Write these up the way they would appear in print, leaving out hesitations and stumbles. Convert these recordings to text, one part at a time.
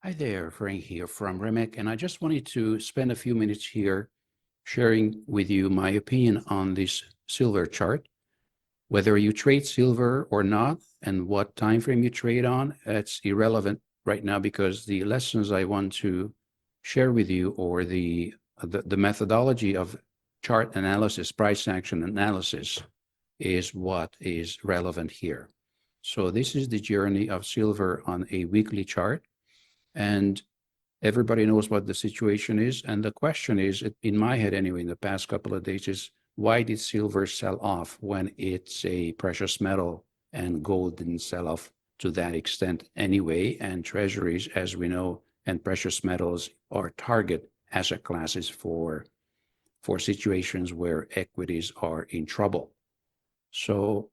Hi there, Frank here from Remic, and I just wanted to spend a few minutes here sharing with you my opinion on this silver chart. Whether you trade silver or not, and what time frame you trade on, it's irrelevant right now because the lessons I want to share with you, or the methodology of chart analysis, price action analysis, is what is relevant here. So this is the journey of silver on a weekly chart. And everybody knows what the situation is. And the question is, in my head anyway, in the past couple of days, is why did silver sell off when it's a precious metal and gold didn't sell off to that extent anyway? And treasuries, as we know, and precious metals are target asset classes for situations where equities are in trouble. So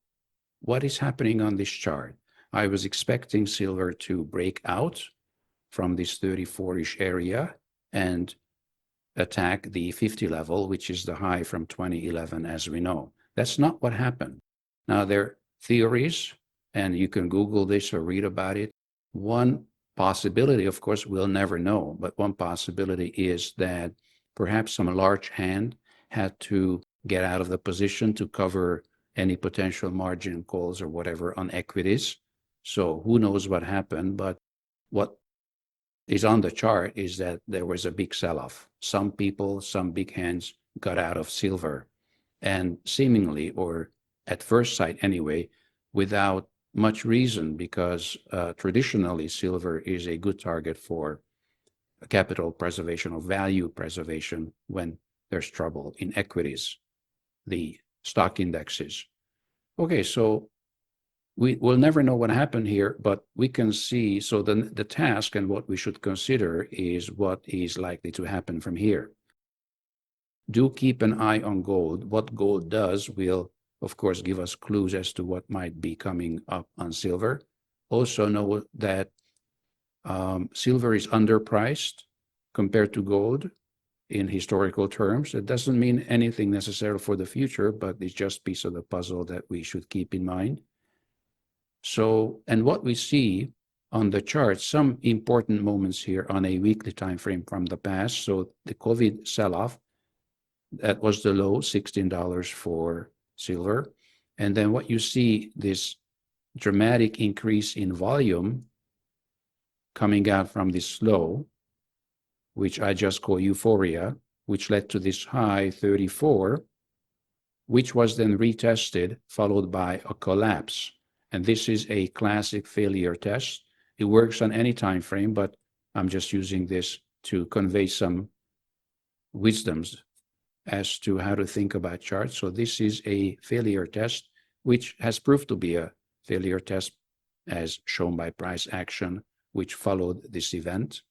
what is happening on this chart? I was expecting silver to break out from this 34-ish area and attack the 50 level, which is the high from 2011, as we know. That's not what happened. Now, there are theories, and you can Google this or read about it. One possibility, of course, we'll never know, but one possibility is that perhaps some large hand had to get out of the position to cover any potential margin calls or whatever on equities. So who knows what happened, but what is on the chart is that there was a big sell-off. Some people, some big hands got out of silver, and seemingly, or at first sight anyway, without much reason, because traditionally silver is a good target for capital preservation or value preservation when there's trouble in equities, the stock indexes. Okay, so we will never know what happened here, but we can see, so the task and what we should consider is what is likely to happen from here. Do keep an eye on gold. What gold does will, of course, give us clues as to what might be coming up on silver. Also know that silver is underpriced compared to gold in historical terms. It doesn't mean anything necessarily for the future, but it's just a piece of the puzzle that we should keep in mind. So, and what we see on the chart, some important moments here on a weekly time frame from the past. So the COVID sell-off, that was the low, $16 for silver. And then what you see, this dramatic increase in volume coming out from this low, which I just call euphoria, which led to this high 34, which was then retested, followed by a collapse. And this is a classic failure test. It works on any time frame, but I'm just using this to convey some wisdoms as to how to think about charts. So this is a failure test, which has proved to be a failure test as shown by price action, which followed this event.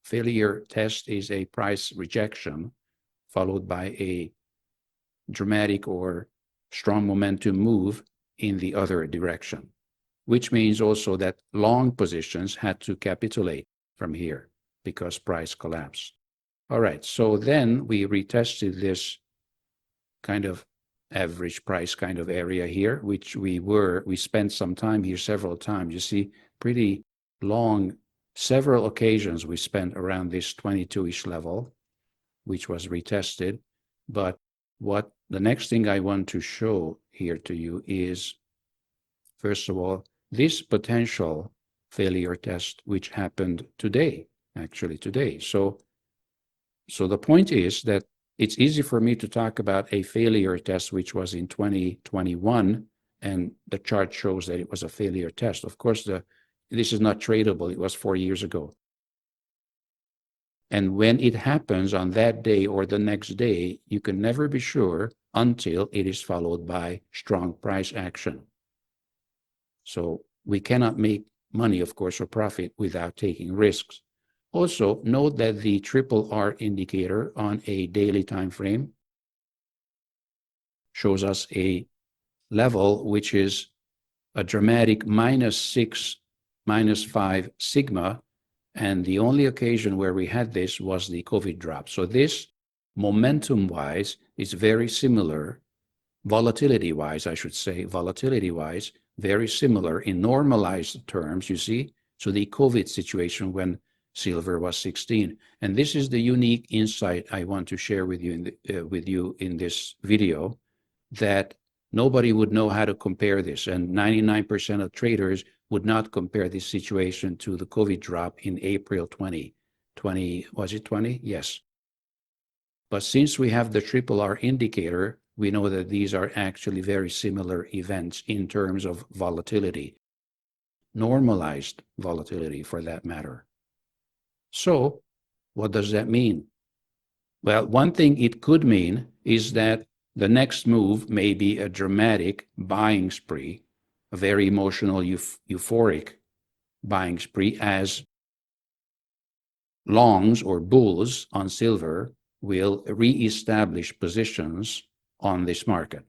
Failure test is a price rejection followed by a dramatic or strong momentum move in the other direction, which means also that long positions had to capitulate from here because price collapsed. All right, so then we retested this kind of average price kind of area here, which we spent some time here several times. You see, pretty long, several occasions we spent around this 22-ish level, which was retested. But what the next thing I want to show here to you is, first of all, this potential failure test, which happened today, actually today. So the point is that it's easy for me to talk about a failure test, which was in 2021, and the chart shows that it was a failure test. Of course, this is not tradable. It was 4 years ago. And when it happens on that day or the next day, you can never be sure until it is followed by strong price action. So we cannot make money, of course, or profit without taking risks. Also, note that the triple R indicator on a daily time frame shows us a level which is a dramatic -6, -5 sigma. And the only occasion where we had this was the COVID drop. So this, momentum-wise, is very similar, volatility-wise, I should say, very similar in normalized terms, you see, to the COVID situation when silver was 16. And this is the unique insight I want to share with you in this video, that nobody would know how to compare this, and 99% of traders would not compare this situation to the COVID drop in April 2020. Was it 20? Yes. But since we have the triple R indicator, we know that these are actually very similar events in terms of volatility, normalized volatility for that matter. So what does that mean? Well, one thing it could mean is that the next move may be a dramatic buying spree, a very emotional, euphoric buying spree, as longs or bulls on silver will reestablish positions on this market.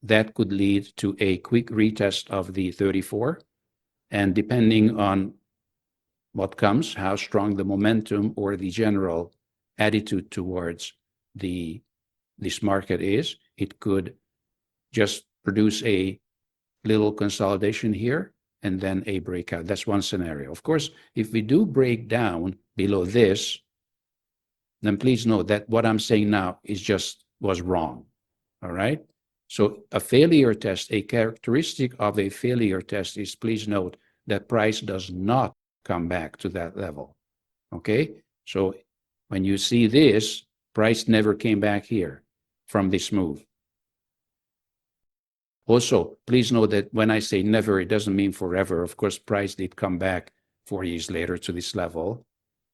That could lead to a quick retest of the 34, and depending on what comes, how strong the momentum or the general attitude towards this market is, it could just produce a little consolidation here and then a breakout. That's one scenario. Of course, if we do break down below this, then please note that what I'm saying now was wrong. All right? So a failure test, a characteristic of a failure test is, please note, that price does not come back to that level. Okay? So when you see this, price never came back here from this move. Also, please note that when I say never, it doesn't mean forever. Of course, price did come back 4 years later to this level.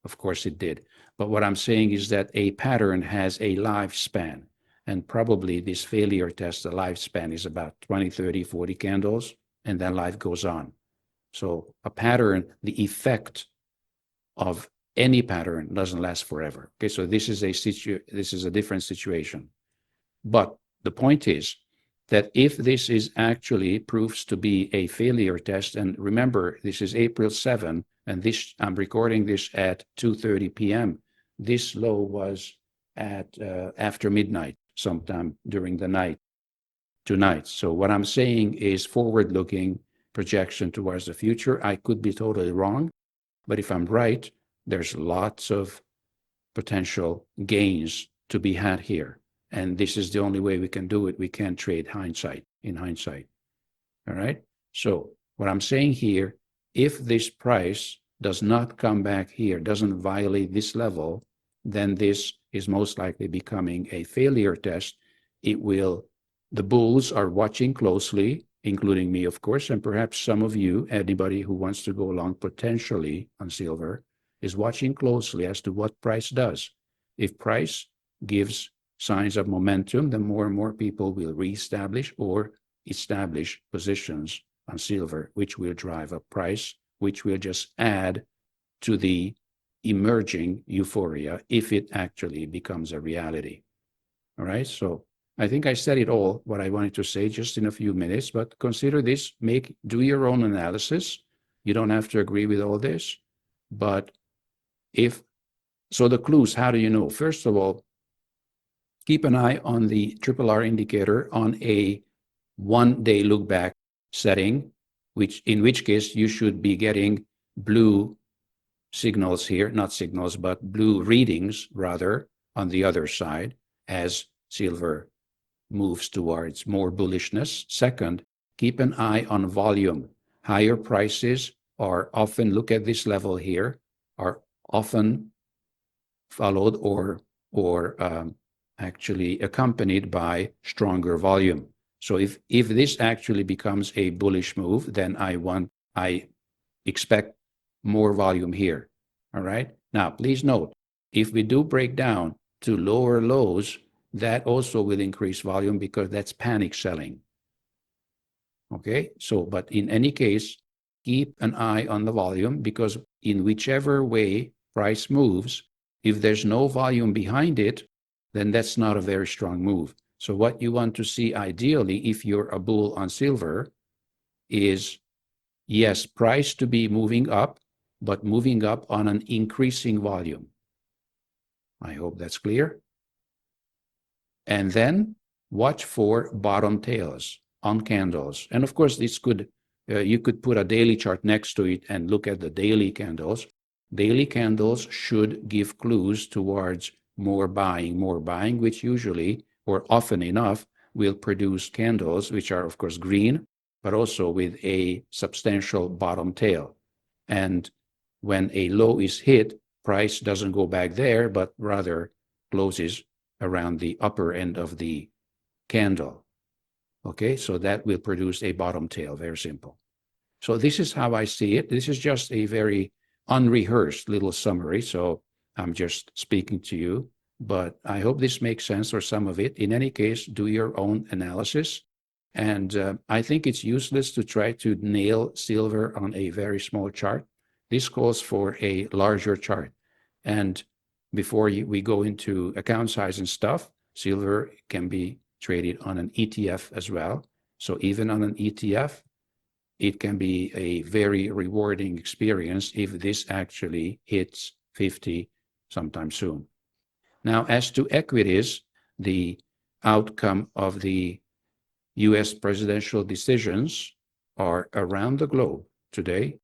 Of course it did. But what I'm saying is that a pattern has a lifespan. And probably this failure test, the lifespan is about 20, 30, 40 candles, and then life goes on. So a pattern, the effect of any pattern doesn't last forever. Okay, so this is a different situation. But the point is that if this is actually proves to be a failure test, and remember, this is April 7, and this I'm recording this at 2:30 p.m. This low was at after midnight, sometime during the night, tonight. So what I'm saying is forward-looking projection towards the future. I could be totally wrong, but if I'm right, there's lots of potential gains to be had here. And this is the only way we can do it. We can't trade in hindsight. All right? So what I'm saying here, if this price does not come back here, doesn't violate this level, then this is most likely becoming a failure test. The bulls are watching closely, including me, of course, and perhaps some of you, anybody who wants to go long potentially on silver, is watching closely as to what price does. If price gives signs of momentum, then more and more people will reestablish or establish positions on silver, which will drive up price, which will just add to the emerging euphoria if it actually becomes a reality. All right, so I think I said it all, what I wanted to say, just in a few minutes, but consider this, do your own analysis. You don't have to agree with all this, but so the clues, how do you know? First of all, keep an eye on the triple R indicator on a 1-day look back setting, in which case you should be getting blue signals here, not signals, but blue readings rather on the other side as silver moves towards more bullishness. Second, keep an eye on volume. Higher prices are often, look at this level here, are often followed or actually accompanied by stronger volume. So if this actually becomes a bullish move, then I expect more volume here. All right. Now, please note, if we do break down to lower lows, that also will increase volume because that's panic selling. Okay. So, but in any case, keep an eye on the volume, because in whichever way price moves, if there's no volume behind it, then that's not a very strong move. So what you want to see ideally, if you're a bull on silver, is yes, price to be moving up, but moving up on an increasing volume. I hope that's clear. And then watch for bottom tails on candles. And of course, this you could put a daily chart next to it and look at the daily candles. daily candles should give clues towards more buying, which usually or often enough will produce candles which are, of course, green, but also with a substantial bottom tail. And when a low is hit, price doesn't go back there, but rather closes around the upper end of the candle. Okay, so that will produce a bottom tail, very simple. So this is how I see it. This is just a very unrehearsed little summary. So I'm just speaking to you, but I hope this makes sense, or some of it. In any case, do your own analysis. And I think it's useless to try to nail silver on a very small chart. This calls for a larger chart. And before we go into account size and stuff, silver can be traded on an ETF as well. So even on an ETF, it can be a very rewarding experience if this actually hits 50 sometime soon. Now, as to equities, the outcome of the US presidential decisions are around the globe today.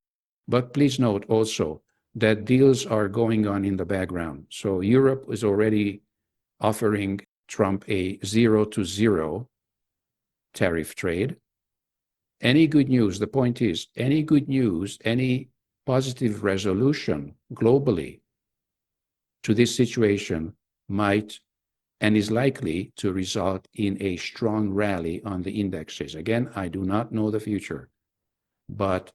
But please note also that deals are going on in the background. So Europe is already offering Trump a 0-0 tariff trade. Any good news, the point is, any good news, any positive resolution globally to this situation might and is likely to result in a strong rally on the indexes. Again, I do not know the future, but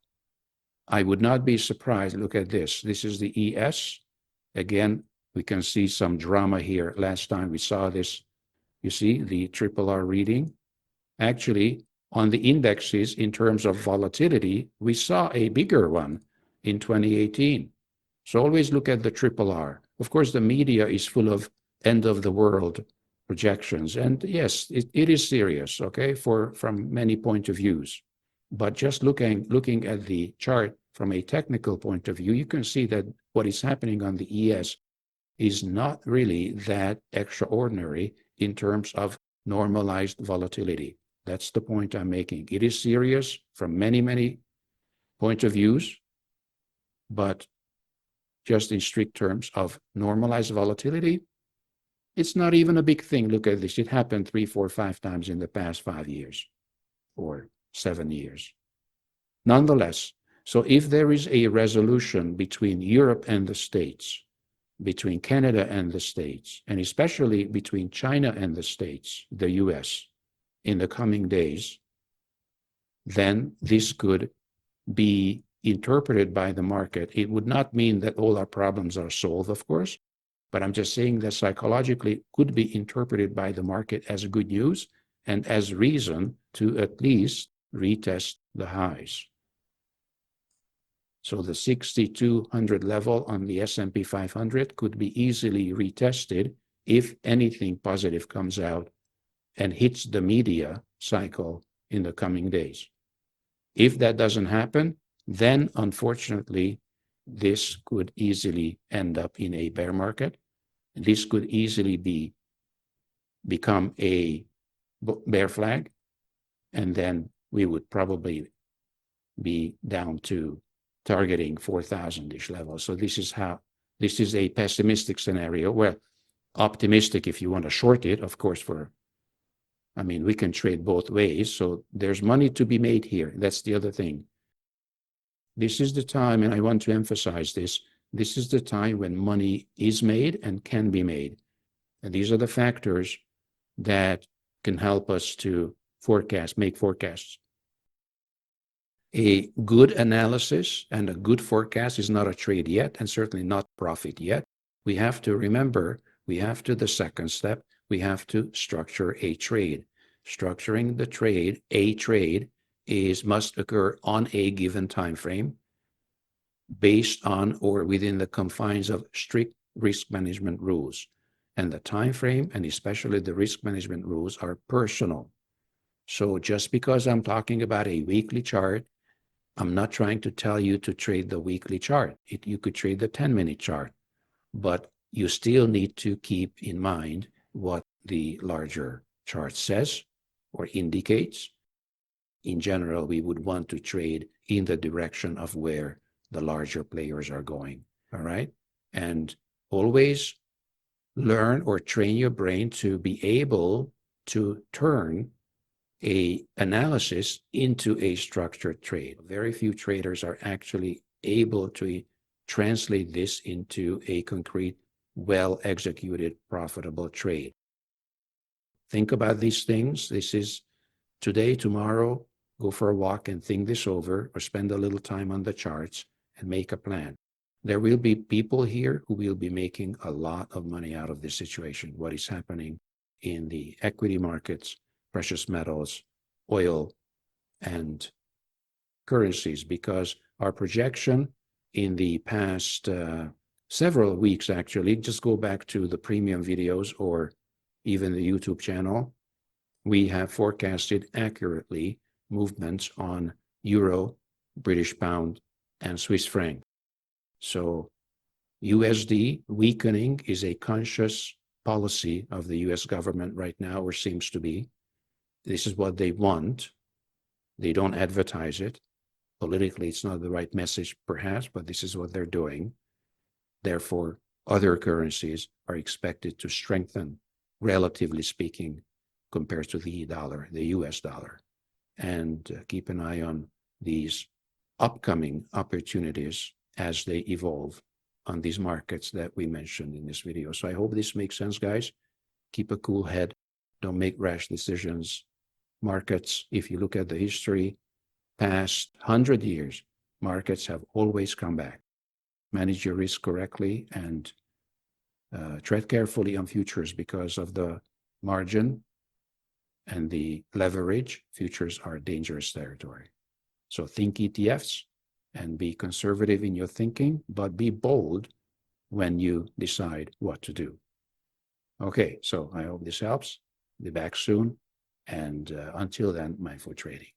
I would not be surprised. Look at this. This is the ES. Again, we can see some drama here. Last time we saw this, you see the RRR reading. Actually, on the indexes in terms of volatility, we saw a bigger one in 2018. So always look at the RRR. Of course, the media is full of end of the world projections. And yes, it is serious, okay, from many point of views. But just looking at the chart from a technical point of view, you can see that what is happening on the ES is not really that extraordinary in terms of normalized volatility. That's the point I'm making. It is serious from many, many point of views, but just in strict terms of normalized volatility, it's not even a big thing. Look at this. It happened 3, 4, 5 times in the past 5 years or 7 years. Nonetheless, so if there is a resolution between Europe and the States, between Canada and the States, and especially between China and the States, the US, in the coming days, then this could be interpreted by the market. It would not mean that all our problems are solved, of course, but I'm just saying that psychologically could be interpreted by the market as good news and as reason to at least retest the highs. So the 6,200 level on the S&P 500 could be easily retested if anything positive comes out and hits the media cycle in the coming days. If that doesn't happen, then unfortunately, this could easily end up in a bear market. This could easily become a bear flag, and then we would probably be down to targeting 4,000-ish level. So this is a pessimistic scenario. Well, optimistic if you want to short it, of course, we can trade both ways. So there's money to be made here. That's the other thing. This is the time, and I want to emphasize this, this is the time when money is made and can be made. And these are the factors that can help us to make forecasts. A good analysis and a good forecast is not a trade yet, and certainly not profit yet. We have to remember, the second step, we have to structure a trade. Structuring the trade, a trade, must occur on a given time frame based on or within the confines of strict risk management rules. And the time frame, and especially the risk management rules, are personal. So just because I'm talking about a weekly chart, I'm not trying to tell you to trade the weekly chart. You could trade the 10-minute chart, but you still need to keep in mind what the larger chart says or indicates. In general, we would want to trade in the direction of where the larger players are going. all right? And always learn or train your brain to be able to turn a analysis into a structured trade. Very few traders are actually able to translate this into a concrete, well-executed, profitable trade. Think about these things. This is today, tomorrow, go for a walk and think this over, or spend a little time on the charts and make a plan. There will be people here who will be making a lot of money out of this situation, what is happening in the equity markets, precious metals, oil, and currencies, because our projection in the past several weeks, actually, just go back to the premium videos or even the YouTube channel, we have forecasted accurately movements on euro, British pound, and Swiss franc. So USD weakening is a conscious policy of the US government right now, or seems to be. This is what they want. They don't advertise it. Politically, it's not the right message, perhaps, but this is what they're doing. Therefore, other currencies are expected to strengthen, relatively speaking, compared to the dollar, the US dollar. And keep an eye on these upcoming opportunities as they evolve on these markets that we mentioned in this video. So I hope this makes sense, guys. Keep a cool head. Don't make rash decisions. Markets, if you look at the history, past 100 years, markets have always come back. Manage your risk correctly and tread carefully on futures because of the margin and the leverage. Futures are dangerous territory. So think ETFs and be conservative in your thinking, but be bold when you decide what to do. Okay, so I hope this helps. Be back soon. And until then, mindful trading.